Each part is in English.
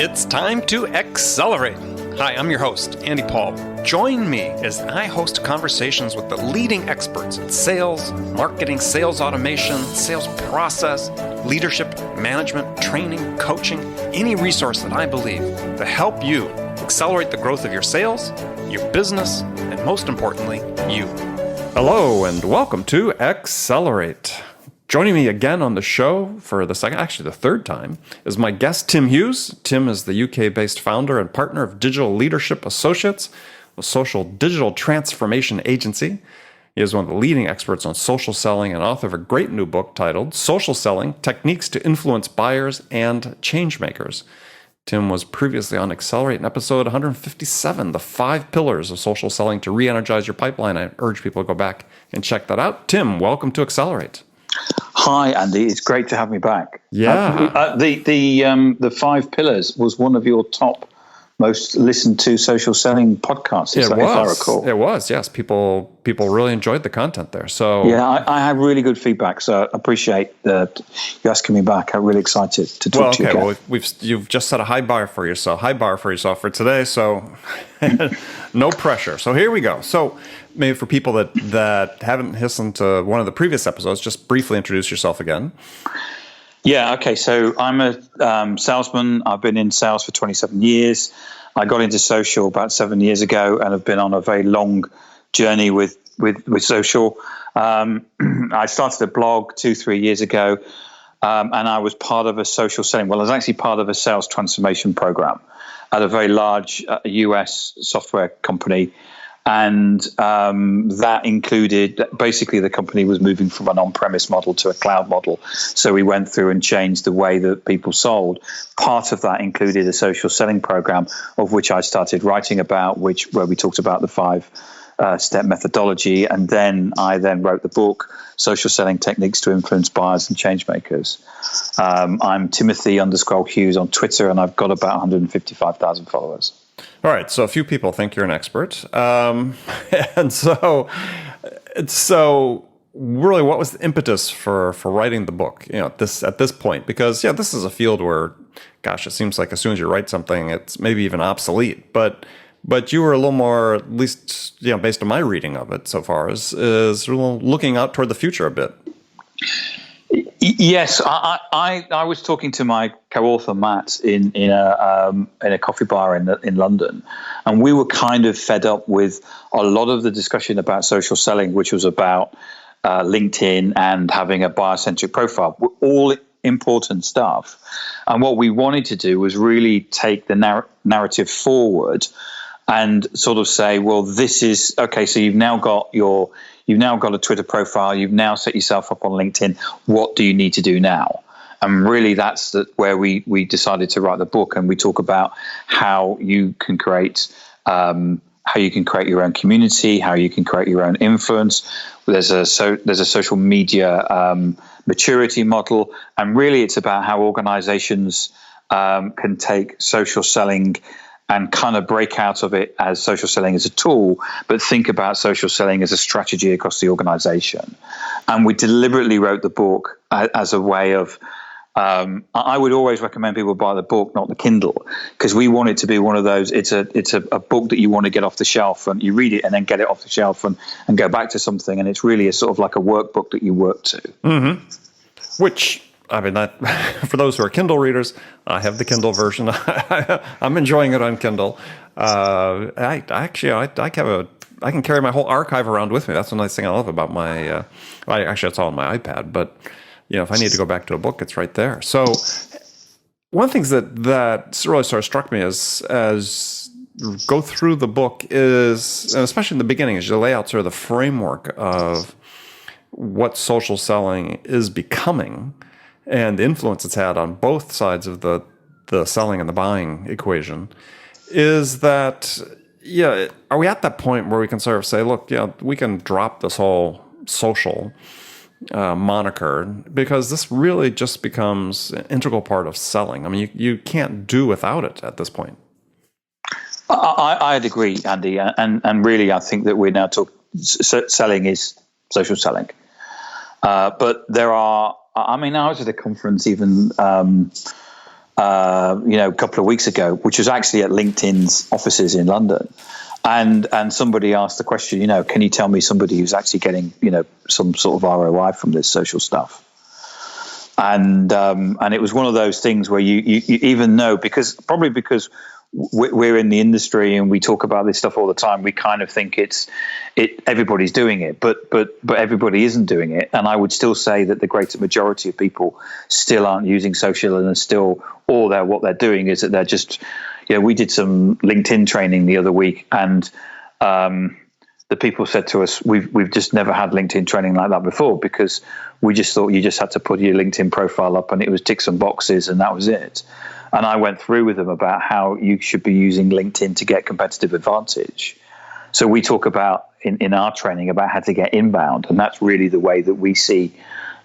It's time to accelerate. Hi, I'm your host, Andy Paul. Join me as I host conversations with the leading experts in sales, marketing, sales automation, sales process, leadership, management, training, coaching, any resource that I believe to help you accelerate the growth of your sales, your business, and most importantly, you. Hello, and welcome to Accelerate. Joining me again on the show for the third time, is my guest, Tim Hughes. Tim is the UK-based founder and partner of Digital Leadership Associates, a social digital transformation agency. He is one of the leading experts on social selling and author of a great new book titled Social Selling: Techniques to Influence Buyers and Changemakers. Tim was previously on Accelerate in episode 157, The 5 Pillars of Social Selling to Re-Energize Your Pipeline. I urge people to go back and check that out. Tim, welcome to Accelerate. Hi, Andy. It's great to have me back. Yeah. The 5 Pillars was one of your top most listened to social selling podcasts, if I recall. It was, yes. People really enjoyed the content there. So yeah, I had really good feedback. So I appreciate you asking me back. I'm really excited to talk to you again. Well, you've just set a high bar for yourself for today. So no pressure. So here we go. So maybe for people that haven't listened to one of the previous episodes, just briefly introduce yourself again. Yeah, okay. So I'm a salesman. I've been in sales for 27 years. I got into social about 7 years ago and have been on a very long journey with social. I started a blog 2-3 years ago, and I was part of a social selling. Well, I was actually part of a sales transformation program at a very large US software company. And that included, basically the company was moving from an on-premise model to a cloud model. So we went through and changed the way that people sold. Part of that included a social selling program, of which I started writing about, where we talked about the 5-step methodology. And then I wrote the book, Social Selling: Techniques to Influence Buyers and Changemakers. I'm Timothy_Hughes on Twitter, and I've got about 155,000 followers. All right, so a few people think you're an expert, and so really, what was the impetus for writing the book? At this point, because this is a field where, gosh, it seems like as soon as you write something, it's maybe even obsolete. But you were a little more, at least based on my reading of it so far, is looking out toward the future a bit. Yes, I was talking to my co-author Matt in a coffee bar in London, and we were kind of fed up with a lot of the discussion about social selling, which was about LinkedIn and having a buyer-centric profile, all important stuff. And what we wanted to do was really take the narrative forward and sort of say, well, this is okay. So you've now got a Twitter profile. You've now set yourself up on LinkedIn. What do you need to do now? And really, that's where we decided to write the book. And we talk about how you can create your own community, how you can create your own influence. There's a social media maturity model, and really, it's about how organizations can take social selling and kind of break out of it as social selling as a tool, but think about social selling as a strategy across the organization. And we deliberately wrote the book as a way of, I would always recommend people buy the book, not the Kindle, because we want it to be one of those, it's a book that you want to get off the shelf, and you read it and then get it off the shelf and go back to something. And it's really a sort of like a workbook that you work to. Mm-hmm. Which, I mean, for those who are Kindle readers, I have the Kindle version. I'm enjoying it on Kindle. I can carry my whole archive around with me. That's the nice thing I love about my. It's all on my iPad, but if I need to go back to a book, it's right there. So one of the things that really sort of struck me as go through the book is, and especially in the beginning, is you lay out sort of the framework of what social selling is becoming, and the influence it's had on both sides of the selling and the buying equation. Is that, are we at that point where we can sort of say, look, we can drop this whole social moniker, because this really just becomes an integral part of selling. I mean, you can't do without it at this point. I'd agree, Andy, and really, I think that we're now talking selling is social selling, but there are. I mean, I was at a conference even a couple of weeks ago, which was actually at LinkedIn's offices in London. And somebody asked the question, can you tell me somebody who's actually getting, some sort of ROI from this social stuff? And it was one of those things where you even know, because we're in the industry and we talk about this stuff all the time, we kind of think everybody's doing it, but everybody isn't doing it. And I would still say that the greater majority of people still aren't using social, and still what they're doing is that they're just, we did some LinkedIn training the other week, and the people said to us, we've just never had LinkedIn training like that before, because we just thought you just had to put your LinkedIn profile up and it was tick some boxes and that was it. And I went through with them about how you should be using LinkedIn to get competitive advantage. So we talk about in our training about how to get inbound, and that's really the way that we see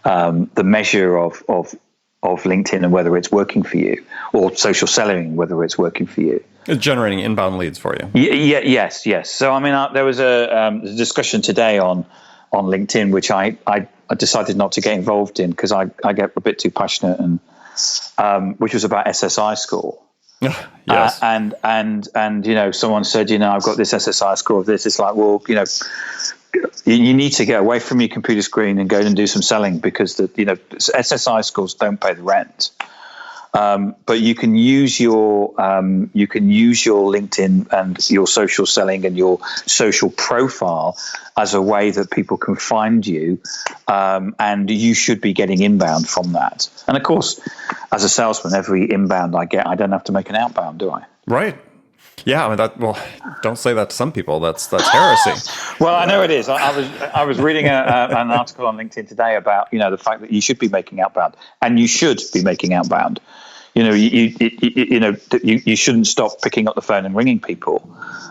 the measure of LinkedIn and whether it's working for you, or social selling, whether it's working for you. It's generating inbound leads for you. Yes. So I mean, there was a discussion today on LinkedIn, which I decided not to get involved in because I get a bit too passionate, and which was about SSI score. Yes. And someone said, I've got this SSI score of this. It's like, well, you need to get away from your computer screen and go and do some selling, because SSI scores don't pay the rent. But you can use your LinkedIn and your social selling and your social profile as a way that people can find you, and you should be getting inbound from that. And of course, as a salesman, every inbound I get, I don't have to make an outbound, do I? Right. Yeah, I mean don't say that to some people. That's heresy. Well, I know it is. I was reading an article on LinkedIn today about the fact that you should be making outbound, and you should be making outbound. You shouldn't stop picking up the phone and ringing people.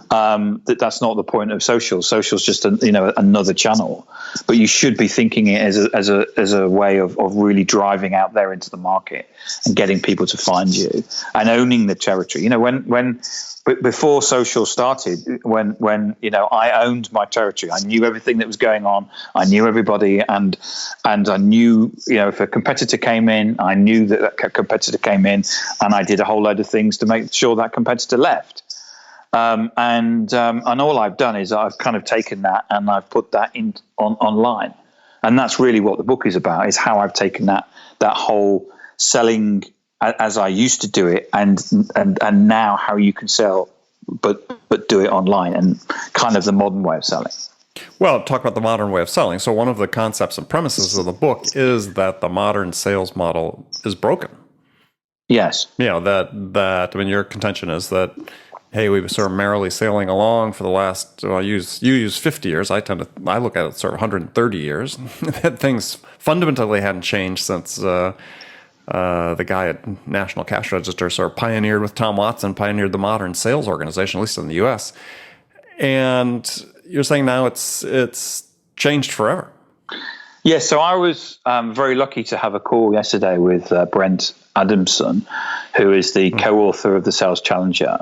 That's not the point of social. Social's just another channel, but you should be thinking it as a way of really driving out there into the market and getting people to find you and owning the territory. Before social started, when I owned my territory, I knew everything that was going on. I knew everybody, and I knew if a competitor came in, I knew that competitor came in, and I did a whole load of things to make sure that competitor left. And all I've done is I've kind of taken that and I've put that online, and that's really what the book is about: is how I've taken that whole selling as I used to do it, and now how you can sell, but do it online, and kind of the modern way of selling. Well, talk about the modern way of selling. So one of the concepts and premises of the book is that the modern sales model is broken. Yes. That I mean, your contention is that, hey, we were sort of merrily sailing along for the last, you use 50 years. I look at it sort of 130 years. That things fundamentally hadn't changed since the guy at National Cash Register sort of pioneered the modern sales organization, at least in the U.S. And you're saying now it's changed forever. Yes, so I was very lucky to have a call yesterday with Brent Adamson, who is the co-author of The Sales Challenger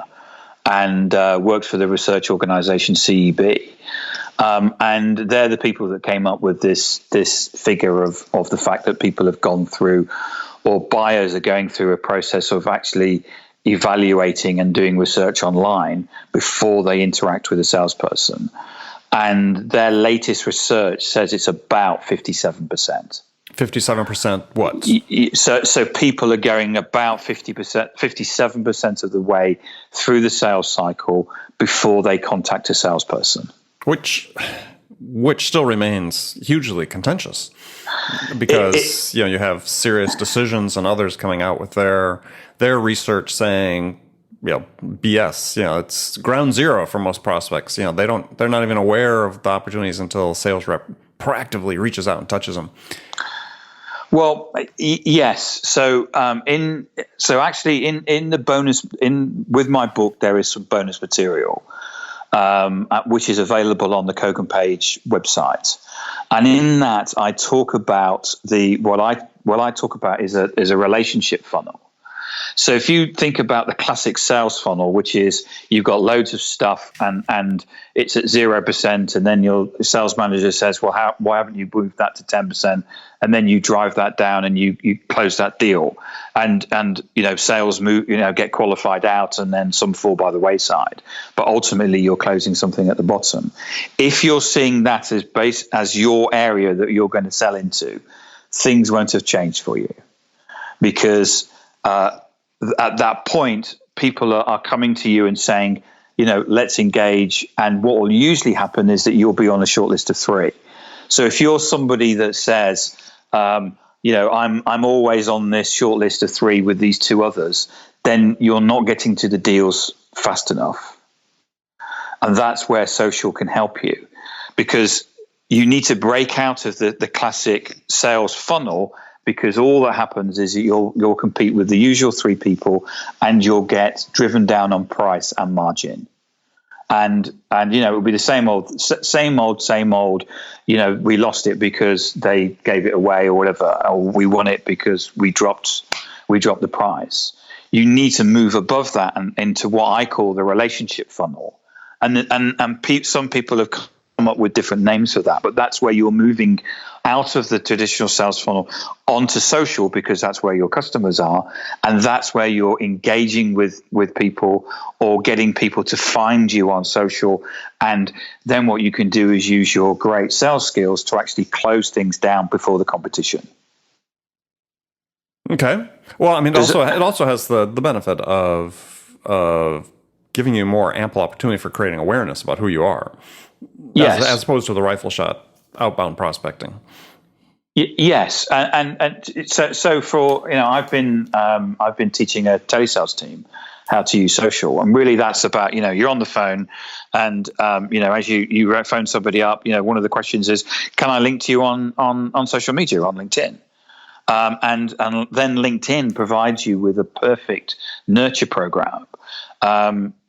and works for the research organization CEB. And they're the people that came up with this figure of the fact that people have gone through, or buyers are going through, a process of actually evaluating and doing research online before they interact with a salesperson. And their latest research says it's about 57%. 57% what? So people are going about 57% of the way through the sales cycle before they contact a salesperson. Which still remains hugely contentious, because you have Serious Decisions and others coming out with their research saying, BS. It's ground zero for most prospects. They're not even aware of the opportunities until a sales rep proactively reaches out and touches them. Well, yes. So actually in the bonus with my book, there is some bonus material, which is available on the Kogan Page website, and in that I talk about what I talk about is a relationship funnel. So if you think about the classic sales funnel, which is you've got loads of stuff and it's at 0%, and then your sales manager says, well, why haven't you moved that to 10%? And then you drive that down and you close that deal, and sales move, get qualified out, and then some fall by the wayside. But ultimately, you're closing something at the bottom. If you're seeing that as your area that you're going to sell into, things won't have changed for you, because at that point, people are coming to you and saying, let's engage. And what will usually happen is that you'll be on a short list of 3. So if you're somebody that says, I'm always on this short list of 3 with these 2 others, then you're not getting to the deals fast enough. And that's where social can help you, because you need to break out of the classic sales funnel, because all that happens is that you'll compete with the usual 3 people, and you'll get driven down on price and margin. And it will be the same old. We lost it because they gave it away or whatever, or we won it because we dropped the price. You need to move above that and into what I call the relationship funnel. Some people have come up with different names for that, but that's where you're moving out of the traditional sales funnel onto social, because that's where your customers are, and that's where you're engaging with people or getting people to find you on social. And then what you can do is use your great sales skills to actually close things down before the competition. Okay. Well, I mean, it also has the benefit of giving you more ample opportunity for creating awareness about who you are. Yes. As opposed to the rifle shot outbound prospecting. Yes, and so for I've been teaching a telesales team how to use social, and really that's about you're on the phone, and as you phone somebody up, one of the questions is, can I link to you on social media, on LinkedIn? And then LinkedIn provides you with a perfect nurture program.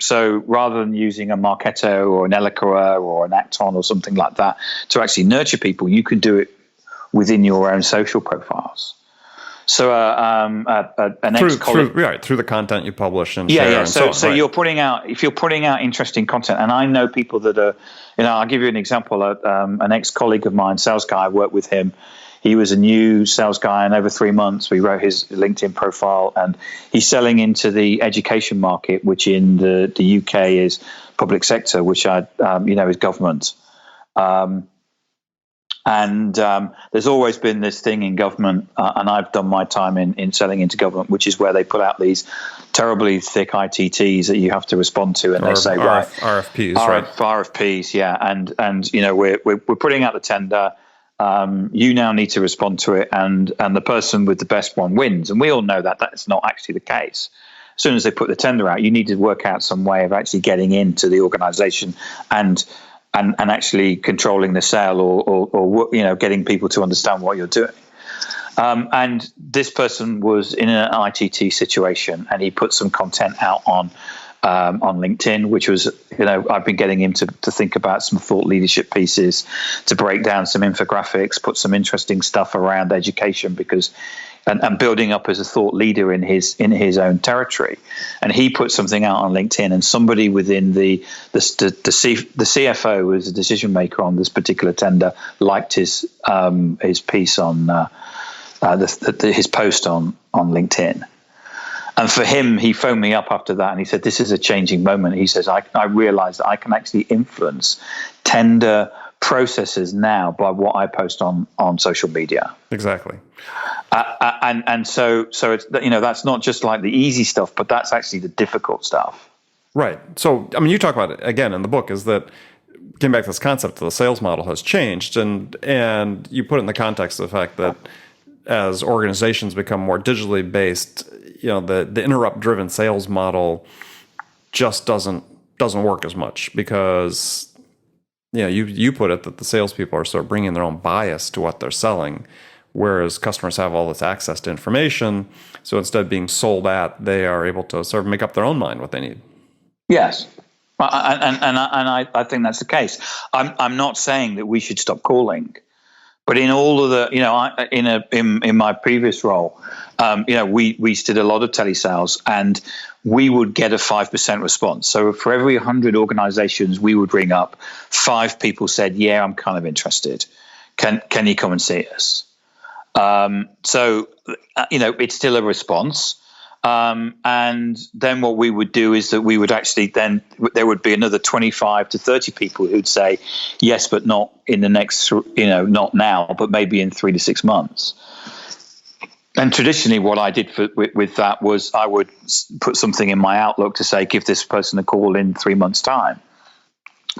So rather than using a Marketo or an Eloqua or an Acton or something like that to actually nurture people, you can do it within your own social profiles. So an ex-colleague through the content you publish and share. And so right. If you're putting out interesting content, and I know people that are, I'll give you an example. An ex-colleague of mine, sales guy, I worked with him. He was a new sales guy, and over 3 months, we wrote his LinkedIn profile, and he's selling into the education market, which in the UK is public sector, which is government. There's always been this thing in government, and I've done my time in selling into government, which is where they put out these terribly thick ITTs that you have to respond to, and they say, right, RFPs, right? RFPs, yeah, and we're putting out the tender. You now need to respond to it, and the person with the best one wins. And we all know that that's not actually the case. As soon as they put the tender out, you need to work out some way of actually getting into the organization and actually controlling the sale, or getting people to understand what you're doing. And this person was in an ITT situation, and he put some content out on LinkedIn, which was, I've been getting him to think about some thought leadership pieces, to break down some infographics, put some interesting stuff around education, and building up as a thought leader in his own territory. And he put something out on LinkedIn, and somebody within the CFO, who was a decision maker on this particular tender, liked his piece on his post on LinkedIn. And for him, he phoned me up after that, and he said, this is a changing moment. He says, I realized that I can actually influence tender processes now by what I post on social media. Exactly. And so it's, that's not just like the easy stuff, but that's actually the difficult stuff. Right. So, I mean, you talk about it again in the book, is that getting back to this concept that the sales model has changed, and you put it in the context of the fact that as organizations become more digitally based, the interrupt-driven sales model just doesn't work as much, because you put it that the salespeople are sort of bringing their own bias to what they're selling, whereas customers have all this access to information. So instead of being sold at, they are able to sort of make up their own mind what they need. Yes. And I think that's the case. I'm not saying that we should stop calling, But in all of the, in my previous role, we did a lot of telesales, and we would get a 5% response. So for every 100 organizations we would ring up, 5 people said, "Yeah, I'm kind of interested. Can you come and see us?" It's still a response. And then what we would do is that we would actually then there would be another 25 to 30 people who'd say yes, but not in the next, not now, but maybe in 3 to 6 months. And traditionally what I did with that was I would put something in my Outlook to say, give this person a call in 3 months' time.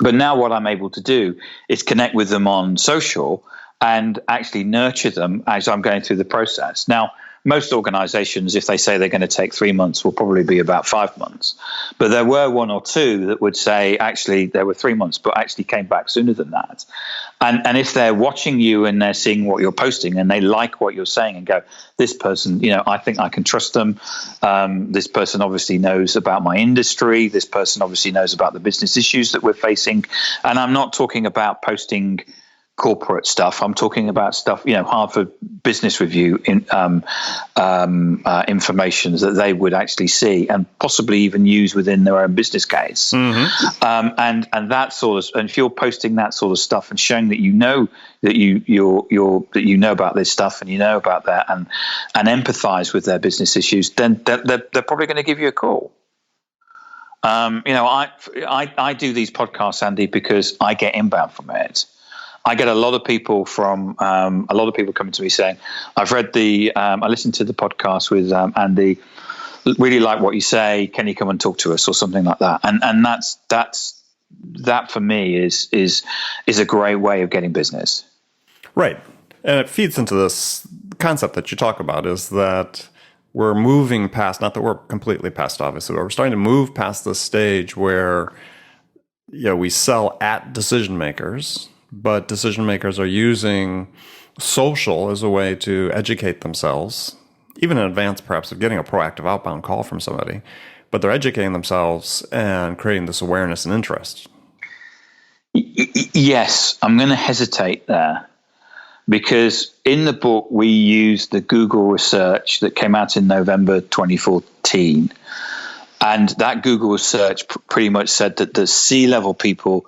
But now what I'm able to do is connect with them on social and actually nurture them as I'm going through the process. Now, most organizations, if they say they're going to take 3 months, will probably be about 5 months. But there were 1 or 2 that would say, actually, there were 3 months, but actually came back sooner than that. And if they're watching you and they're seeing what you're posting and they like what you're saying and go, this person, I think I can trust them. This person obviously knows about my industry. This person obviously knows about the business issues that we're facing. And I'm not talking about posting corporate stuff. I'm talking about stuff, Harvard Business Review information that they would actually see and possibly even use within their own business case. Mm-hmm. And that sort of, and if you're posting that sort of stuff and showing that that you know about this stuff and you know about that and empathize with their business issues, then they're probably going to give you a call. I do these podcasts, Andy, because I get inbound from it. I get a lot of people coming to me saying, I've read I listened to the podcast with Andy, really like what you say. Can you come and talk to us or something like that? And that for me is a great way of getting business. Right. And it feeds into this concept that you talk about, is that we're moving past, not that we're completely past, obviously, but we're starting to move past the stage where, we sell at decision makers, but decision makers are using social as a way to educate themselves, even in advance, perhaps, of getting a proactive outbound call from somebody. But they're educating themselves and creating this awareness and interest. Yes, I'm going to hesitate there, because in the book we used the Google research that came out in November 2014. And that Google research pretty much said that the C-level people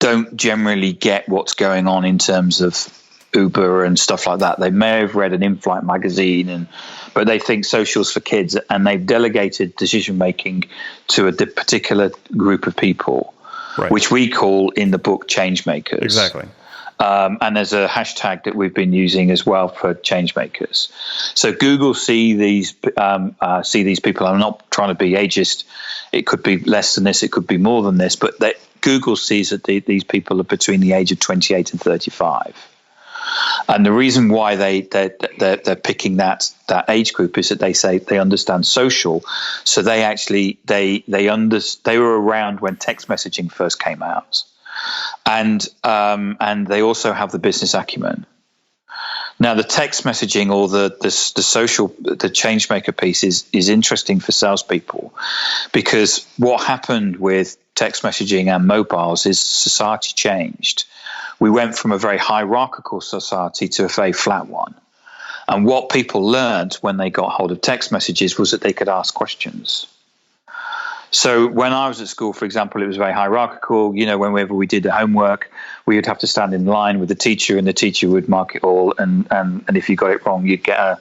don't generally get what's going on in terms of Uber and stuff like that. They may have read an in-flight magazine, but they think social's for kids, and they've delegated decision making to a particular group of people, right, which we call in the book changemakers. Exactly. And there's a hashtag that we've been using as well for changemakers. So Google see these people. I'm not trying to be ageist. It could be less than this. It could be more than this. But Google sees that these people are between the age of 28 and 35. And the reason why they're picking that age group is that they say they understand social. So they actually they were around when text messaging first came out. And they also have the business acumen. Now, the text messaging or the social, the changemaker piece is interesting for salespeople, because what happened with text messaging and mobiles is society changed. We went from a very hierarchical society to a very flat one. And what people learned when they got hold of text messages was that they could ask questions. So when I was at school, for example, it was very hierarchical. Whenever we did the homework, we would have to stand in line with the teacher, and the teacher would mark it all. And if you got it wrong, you'd get a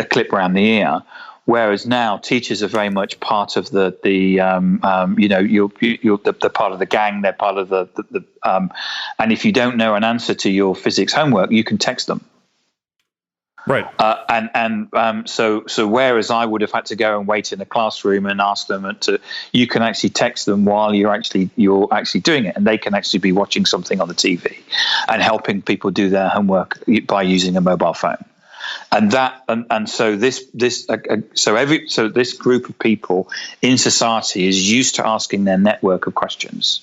clip around the ear. Whereas now, teachers are very much part of the part of the gang. They're part of the and if you don't know an answer to your physics homework, you can text them. Right. So whereas I would have had to go and wait in a classroom and ask them you can actually text them while you're actually doing it, and they can actually be watching something on the TV and helping people do their homework by using a mobile phone. So this group of people in society is used to asking their network of questions.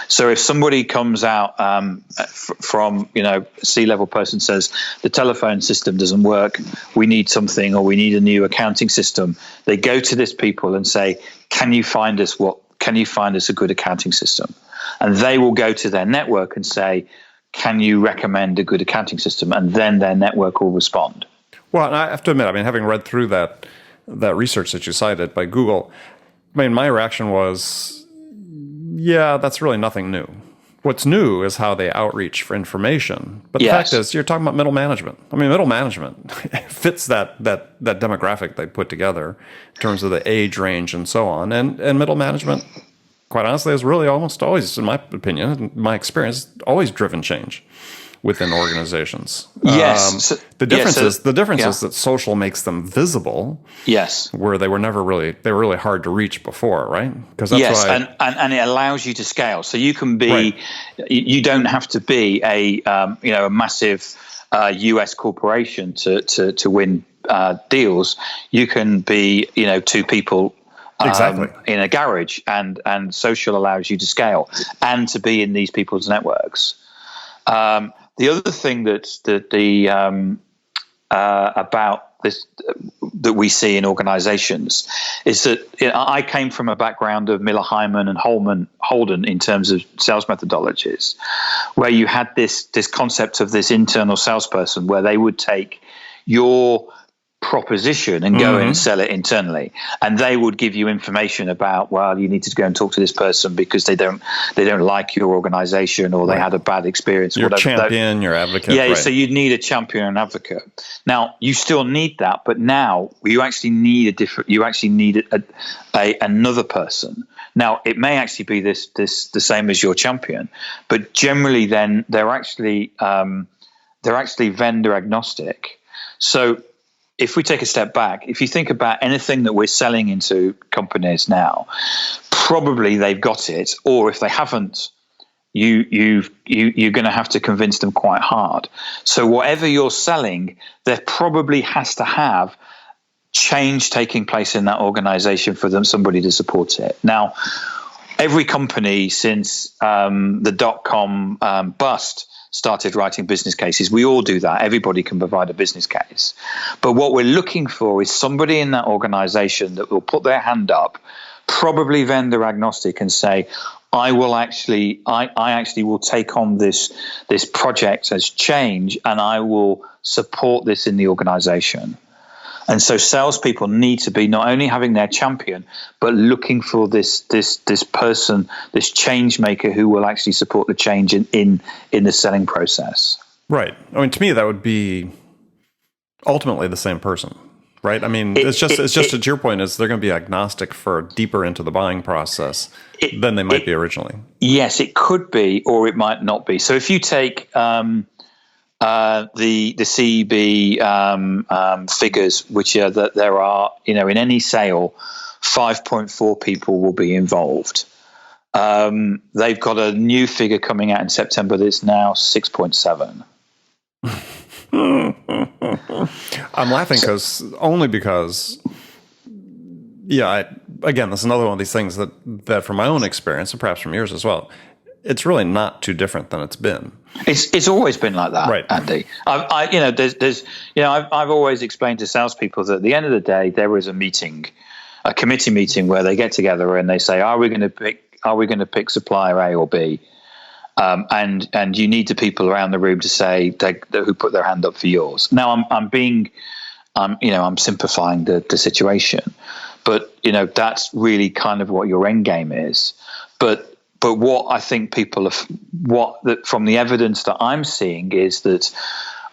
So if somebody comes out from, C-level person says the telephone system doesn't work, we need something, or we need a new accounting system, they go to this people and say, can you find us a good accounting system? And they will go to their network and say, can you recommend a good accounting system? And then their network will respond. Well, and I have to admit, I mean, having read through that research that you cited by Google, I mean, my reaction was, yeah, that's really nothing new. What's new is how they outreach for information. But the fact is, you're talking about middle management. I mean, middle management fits that demographic they put together in terms of the age range and so on. And middle management, quite honestly, is really almost always, in my opinion, in my experience, always driven change within organizations. Yes. The difference is that social makes them visible. Yes. Where they were really hard to reach before, right? Because that's why and it allows you to scale. So you can be, you don't have to be a massive US corporation to win deals. You can be, two people in a garage, and social allows you to scale and to be in these people's networks. The other thing about this that we see in organizations is that I came from a background of Miller Hyman and Holden in terms of sales methodologies, where you had this concept of this internal salesperson where they would take your proposition and go in and sell it internally, and they would give you information about, well, you need to go and talk to this person because they don't like your organization, or they had a bad experience. Your champion, your advocate. Yeah, so you need a champion and advocate. Now you still need that, but now you actually need another person. Now it may actually be the same as your champion, but generally then they're actually vendor agnostic. So if we take a step back, if you think about anything that we're selling into companies now, probably they've got it, or if they haven't, you're going to have to convince them quite hard. So whatever you're selling, there probably has to have change taking place in that organization for somebody to support it. Now, every company since the dot-com bust started writing business cases. We all do that. Everybody can provide a business case. But what we're looking for is somebody in that organization that will put their hand up, probably vendor agnostic, and say, I actually will take on this project as change, and I will support this in the organization. And so salespeople need to be not only having their champion, but looking for this person, this change maker who will actually support the change in the selling process. Right. I mean, to me, that would be ultimately the same person, right? I mean, it's just to your point, is they're going to be agnostic for deeper into the buying process than they might be originally. Yes, it could be, or it might not be. So if you take the CEB figures, which are that there are, in any sale, 5.4 people will be involved. They've got a new figure coming out in September that's now 6.7. I'm laughing because again, that's another one of these things that from my own experience, and perhaps from yours as well, it's really not too different than it's been. It's always been like that, right, Andy. I've always explained to salespeople that at the end of the day, there is a committee meeting where they get together and they say, are we going to pick supplier A or B? And you need the people around the room to say who put their hand up for yours. Now I'm simplifying the situation, but that's really kind of what your end game is. But what I think from the evidence that I'm seeing is that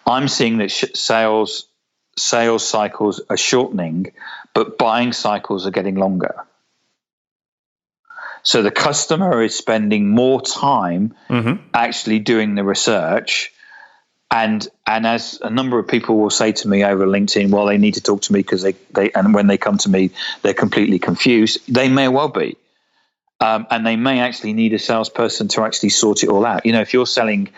I'm seeing that sales cycles are shortening, but buying cycles are getting longer. So the customer is spending more time actually doing the research. And as a number of people will say to me over LinkedIn, well, they need to talk to me because and when they come to me, they're completely confused. They may well be. And they may actually need a salesperson to actually sort it all out. If you're selling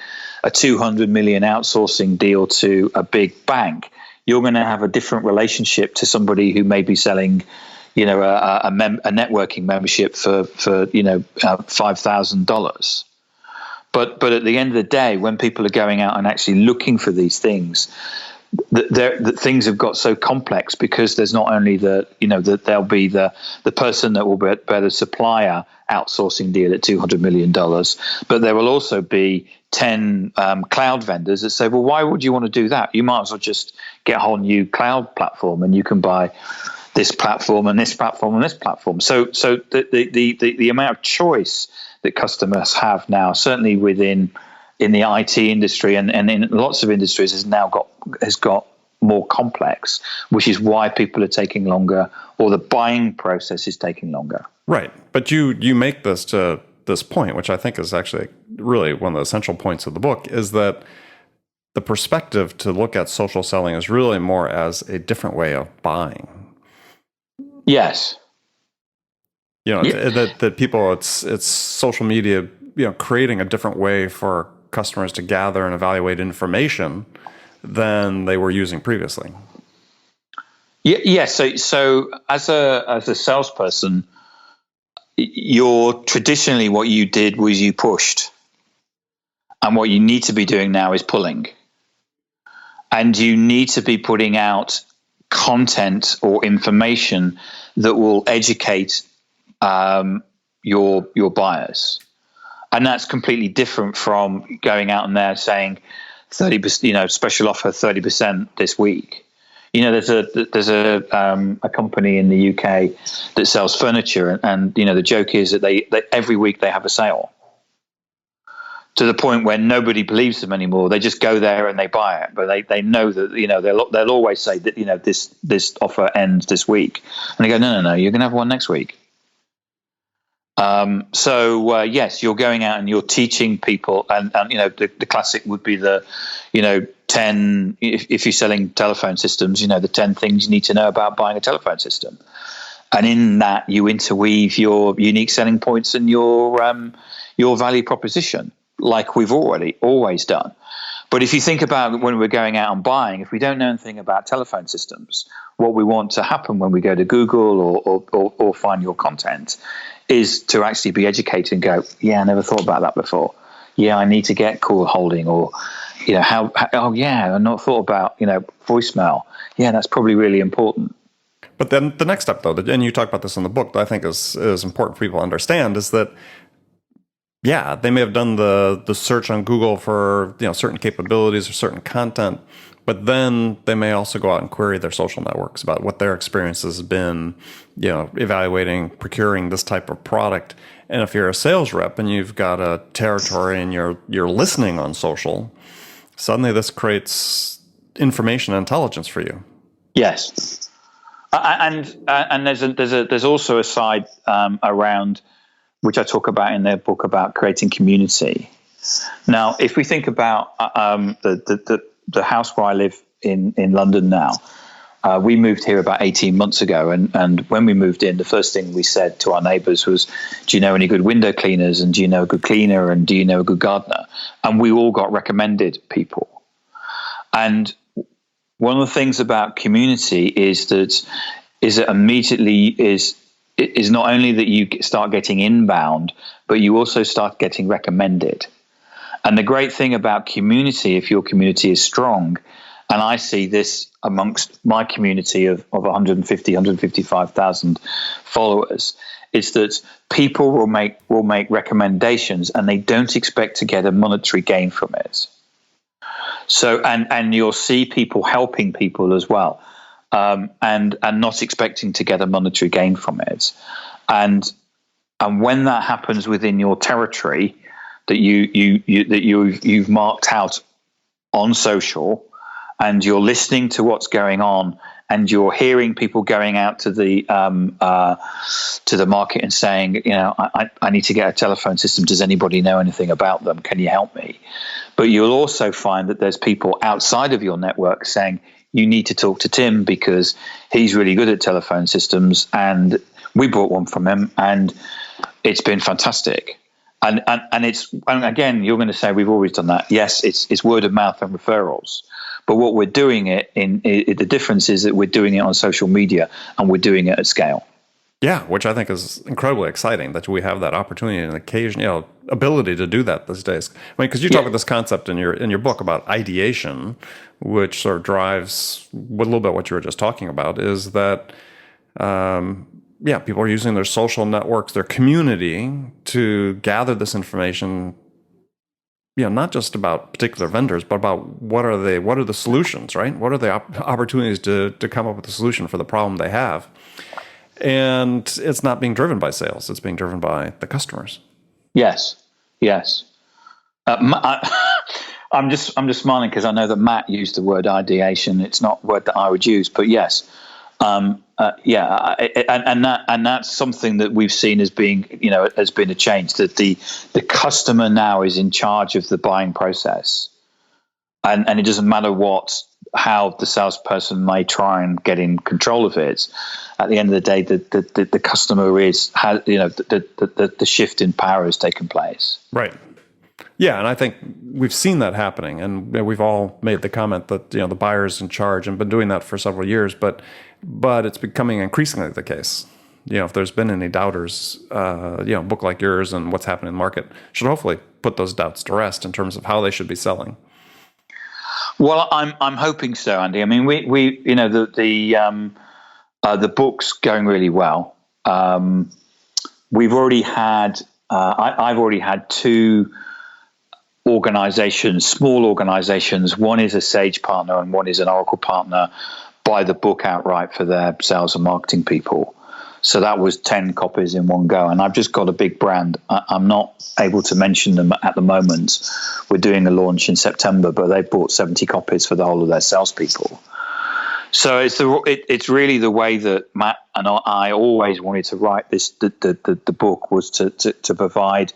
a 200 million outsourcing deal to a big bank, you're going to have a different relationship to somebody who may be selling, a networking membership for $5,000. But at the end of the day, when people are going out and actually looking for these things, that things have got so complex because there's not only that there'll be the person that will be the supplier outsourcing deal at $200 million, but there will also be 10 cloud vendors that say, well, why would you want to do that? You might as well just get a whole new cloud platform, and you can buy this platform and this platform and this platform. So the amount of choice that customers have now, certainly in the IT industry and in lots of industries, has got more complex, which is why people are taking longer, or the buying process is taking longer. Right. But you make this to this point, which I think is actually really one of the essential points of the book, is that the perspective to look at social selling is really more as a different way of buying. Yes. That people, it's social media, creating a different way for customers to gather and evaluate information than they were using previously. Yes. So as a salesperson, traditionally what you did was you pushed, and what you need to be doing now is pulling, and you need to be putting out content or information that will educate your buyers. And that's completely different from going out and there saying 30%, special offer 30% this week. There's a company in the UK that sells furniture, and the joke is that they every week they have a sale, to the point where nobody believes them anymore. They just go there and they buy it, but they know that they'll always say that this offer ends this week, and they go, no, you're going to have one next week. Yes, you're going out and you're teaching people, and the classic would be the 10, if you're selling telephone systems, the 10 things you need to know about buying a telephone system, and in that you interweave your unique selling points and your value proposition, like we've always done. But if you think about when we're going out and buying, if we don't know anything about telephone systems, what we want to happen when we go to Google or find your content is to actually be educated and go, yeah, I never thought about that before. Yeah, I need to get call holding, or I've not thought about voicemail. Yeah, that's probably really important. But then the next step, though, and you talk about this in the book, that I think is important for people to understand, is that yeah, they may have done the search on Google for certain capabilities or certain content, but then they may also go out and query their social networks about what their experience has been, evaluating, procuring this type of product. And if you're a sales rep and you've got a territory and you're listening on social, suddenly this creates information and intelligence for you. Yes, and there's also a side around, which I talk about in the book, about creating community. Now, if we think about the house where I live in London now, we moved here about 18 months ago. And when we moved in, the first thing we said to our neighbors was, do you know any good window cleaners? And do you know a good cleaner? And do you know a good gardener? And we all got recommended people. And one of the things about community is that immediately is not only that you start getting inbound, but you also start getting recommended. And the great thing about community, if your community is strong, and I see this amongst my community of 155,000 followers, is that people will make recommendations, and they don't expect to get a monetary gain from it. So, and you'll see people helping people as well. And not expecting to get a monetary gain from it, and when that happens within your territory that you've marked out on social, and you're listening to what's going on, and you're hearing people going out to the market and saying, I need to get a telephone system. Does anybody know anything about them? Can you help me? But you'll also find that there's people outside of your network saying, you need to talk to Tim because he's really good at telephone systems, and we bought one from him and it's been fantastic. And again, you're going to say we've always done that. Yes, it's word of mouth and referrals. But what we're doing the difference is that we're doing it on social media, and we're doing it at scale. Yeah, which I think is incredibly exciting that we have that opportunity and occasion, ability to do that these days. I mean, because you talk about this concept in your book about ideation, which sort of drives a little bit what you were just talking about, is that people are using their social networks, their community, to gather this information. Not just about particular vendors, but about what are the solutions, right? What are the opportunities to come up with a solution for the problem they have? And it's not being driven by sales; it's being driven by the customers. Yes. I'm just smiling because I know that Matt used the word ideation. It's not a word that I would use, but yes, and that's something that we've seen as being, has been a change, that the customer now is in charge of the buying process, and it doesn't matter how the salesperson may try and get in control of it. At the end of the day, the customer the shift in power has taken place. Right. Yeah, and I think we've seen that happening, and we've all made the comment that the buyer's in charge and been doing that for several years, but it's becoming increasingly the case. If there's been any doubters, a book like yours and what's happening in the market should hopefully put those doubts to rest in terms of how they should be selling. Well, I'm hoping so, Andy. I mean, we the book's going really well. We've already had I've already had two organizations, small organizations. One is a Sage partner and one is an Oracle partner, buy the book outright for their sales and marketing people. So that was 10 copies in one go. And I've just got a big brand. I'm not able to mention them at the moment. We're doing a launch in September, but they bought 70 copies for the whole of their salespeople. So it's really the way that Matt and I always wanted to write this. The book was to provide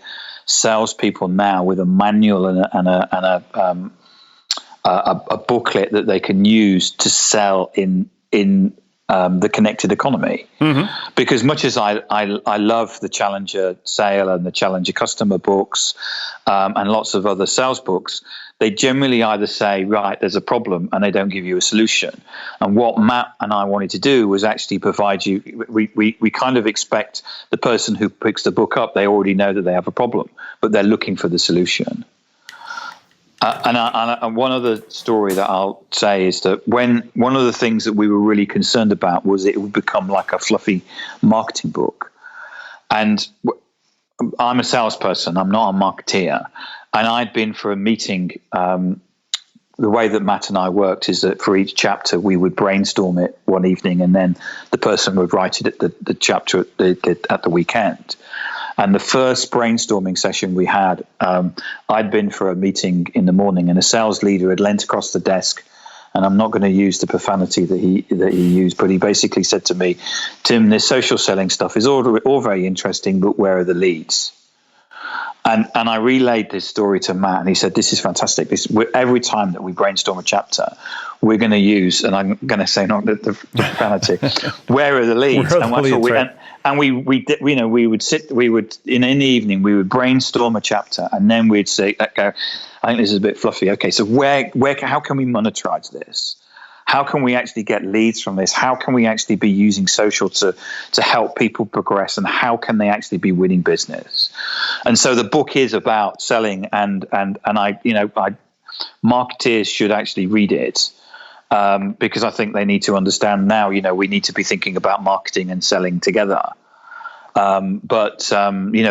salespeople now with a manual and a booklet that they can use to sell in the connected economy. Mm-hmm. Because much as I love the Challenger Sale and the Challenger Customer books and lots of other sales books, they generally either say, right, there's a problem, and they don't give you a solution. And what Matt and I wanted to do was actually provide you, we kind of expect the person who picks the book up, they already know that they have a problem, but they're looking for the solution. And one other story that I'll say is that one of the things that we were really concerned about was it would become like a fluffy marketing book. And I'm a salesperson, I'm not a marketeer. And I'd been for a meeting. The way that Matt and I worked is that for each chapter, we would brainstorm it one evening, and then the person would write it at the chapter at the weekend. And the first brainstorming session we had, I'd been for a meeting in the morning, and a sales leader had leant across the desk, and I'm not going to use the profanity that he used, but he basically said to me, "Tim, this social selling stuff is all very interesting, but where are the leads?" And I relayed this story to Matt, and he said, "This is fantastic. Every time that we brainstorm a chapter, we're going to use," and I'm going to say not the profanity, "where are the leads?" And we would sit, in the evening, we would brainstorm a chapter, and then we'd say, "Okay, I think this is a bit fluffy. Okay, so how can we monetize this? How can we actually get leads from this? How can we actually be using social to help people progress? And how can they actually be winning business?" And so the book is about selling, and marketeers should actually read it because I think they need to understand now. We need to be thinking about marketing and selling together. But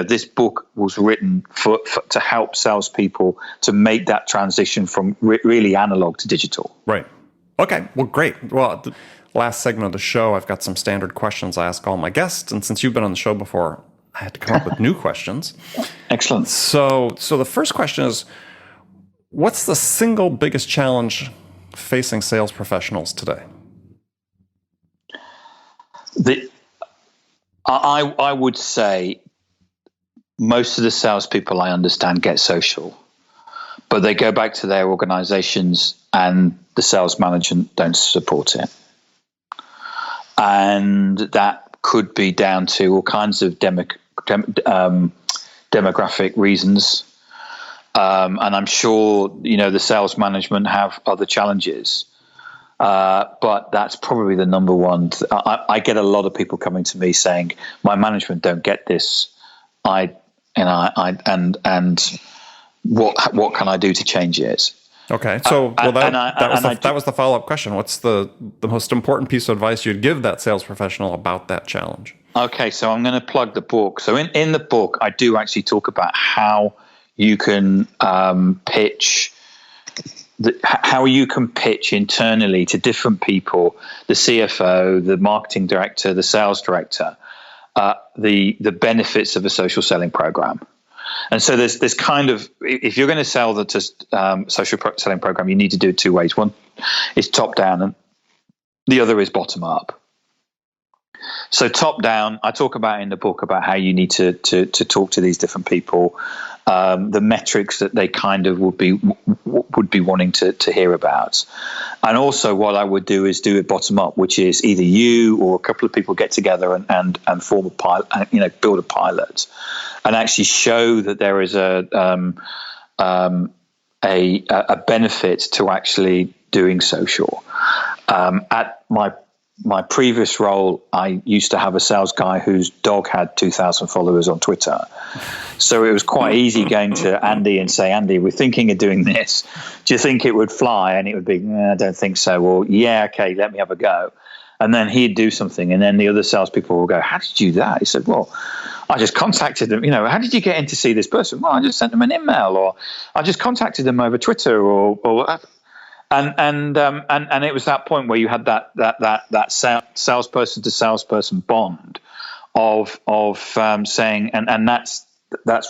this book was written to help salespeople to make that transition from really analog to digital. Right. Okay, well, great. Well, the last segment of the show, I've got some standard questions I ask all my guests, and since you've been on the show before, I had to come up with new questions. Excellent. So the first question is, what's the single biggest challenge facing sales professionals today? I would say most of the salespeople I understand get social, but they go back to their organizations and the sales management don't support it. And that could be down to all kinds of demographic reasons. And I'm sure, the sales management have other challenges. But that's probably the number one. I get a lot of people coming to me saying, my management don't get this. What can I do to change it? Okay, so that was the follow-up question. What's the most important piece of advice you'd give that sales professional about that challenge? Okay, so I'm going to plug the book. So in the book, I do actually talk about how you can pitch. How you can pitch internally to different people, the CFO, the marketing director, the sales director, the benefits of a social selling program. And so there's kind of, if you're going to sell the social selling program, you need to do it two ways. One is top down, and the other is bottom up. So top down, I talk about in the book about how you need to talk to these different people, the metrics that they kind of would be wanting to hear about, and also what I would do is do it bottom up, which is either you or a couple of people get together and form a pilot, build a pilot, and actually show that there is a benefit to actually doing social. At my previous role, I used to have a sales guy whose dog had 2,000 followers on Twitter. So it was quite easy going to Andy and say, Andy, we're thinking of doing this. Do you think it would fly? And it would be, I don't think so. Well, yeah, okay, let me have a go. And then he'd do something. And then the other salespeople will go, how did you do that? He said, well, I just contacted them. How did you get in to see this person? Well, I just sent them an email, or I just contacted them over Twitter, or And it was that point where you had that salesperson to salesperson bond of saying, and that's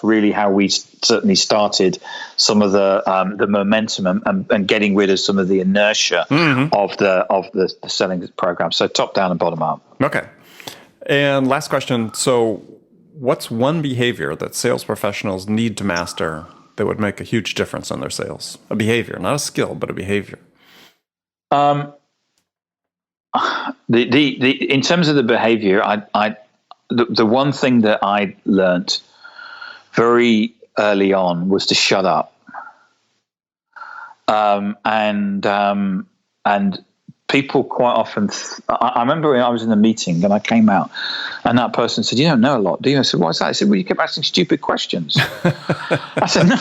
really how we certainly started some of the momentum and getting rid of some of the inertia of the selling program. So top down and bottom up. Okay. And last question. So what's one behavior that sales professionals need to master that would make a huge difference in their sales? A behavior, not a skill, but a behavior. In terms of the behavior, the one thing that I learned very early on was to shut up. And people quite often, I remember I was in a meeting and I came out and that person said, you don't know a lot, do you? I said, what's that? I said, well, you kept asking stupid questions. I said, no.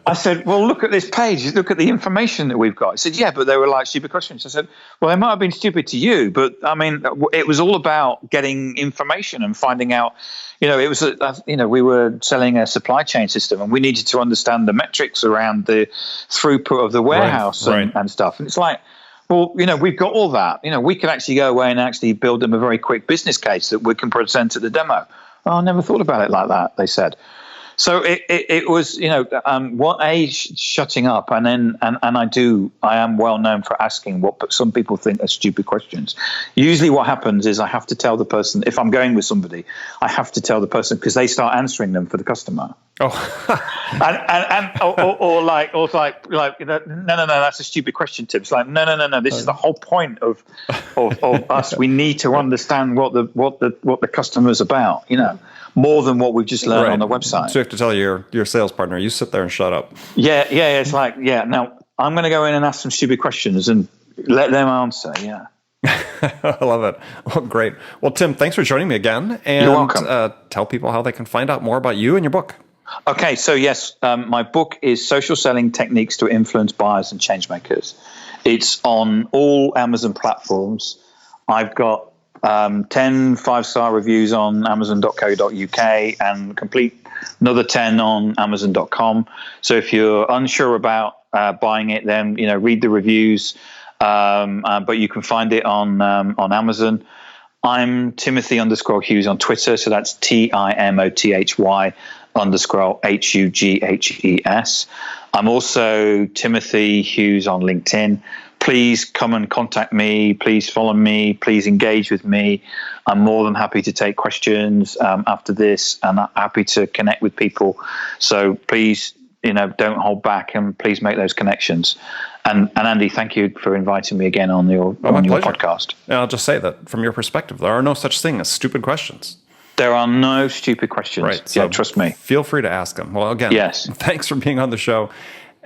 I said, well, look at this page. Look at the information that we've got. I said, yeah, but they were like stupid questions. I said, well, they might have been stupid to you, but I mean, it was all about getting information and finding out, it was, we were selling a supply chain system and we needed to understand the metrics around the throughput of the warehouse and stuff. And it's like, well, we've got all that. We could actually go away and actually build them a very quick business case that we can present at the demo. Oh, I never thought about it like that, they said. So it was, shutting up, and then I am well known for asking what some people think are stupid questions. Usually, what happens is I have to tell the person, if I'm going with somebody, I have to tell the person because they start answering them for the customer. Oh, or like no, that's a stupid question, Tim. It's like no. This is the whole point of us. We need to understand what the customer's about. More than what we've just learned on the website. So you have to tell your sales partner, you sit there and shut up. Yeah. It's like, now I'm going to go in and ask some stupid questions and let them answer. Yeah. I love it. Well, great. Well, Tim, thanks for joining me again. And you're welcome. Tell people how they can find out more about you and your book. Okay. So yes, my book is Social Selling Techniques to Influence Buyers and Changemakers. It's on all Amazon platforms. I've got 10 5-star reviews on amazon.co.uk and another 10 on amazon.com. So if you're unsure about buying it, then read the reviews, but you can find it on Amazon. I'm Timothy_Hughes on Twitter, so that's TIMOTHY_HUGHES. I'm also Timothy Hughes on LinkedIn. Please come and contact me. Please follow me. Please engage with me. I'm more than happy to take questions after this, and I'm happy to connect with people. So please, don't hold back, and please make those connections. And Andy, thank you for inviting me again on your podcast. And I'll just say that from your perspective, there are no such thing as stupid questions. There are no stupid questions. Right. So trust me. Feel free to ask them. Well, again, yes. Thanks for being on the show.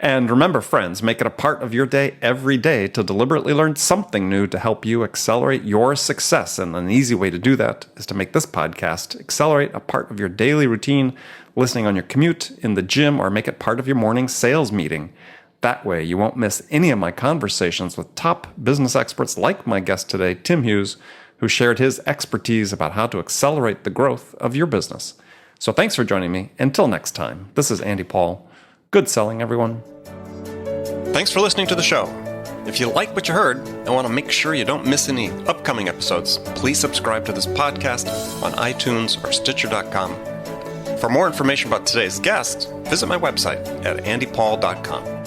And remember, friends, make it a part of your day every day to deliberately learn something new to help you accelerate your success. And an easy way to do that is to make this podcast accelerate a part of your daily routine, listening on your commute, in the gym, or make it part of your morning sales meeting. That way, you won't miss any of my conversations with top business experts like my guest today, Tim Hughes, who shared his expertise about how to accelerate the growth of your business. So thanks for joining me. Until next time, this is Andy Paul. Good selling, everyone. Thanks for listening to the show. If you like what you heard and want to make sure you don't miss any upcoming episodes, please subscribe to this podcast on iTunes or Stitcher.com. For more information about today's guest, visit my website at andypaul.com.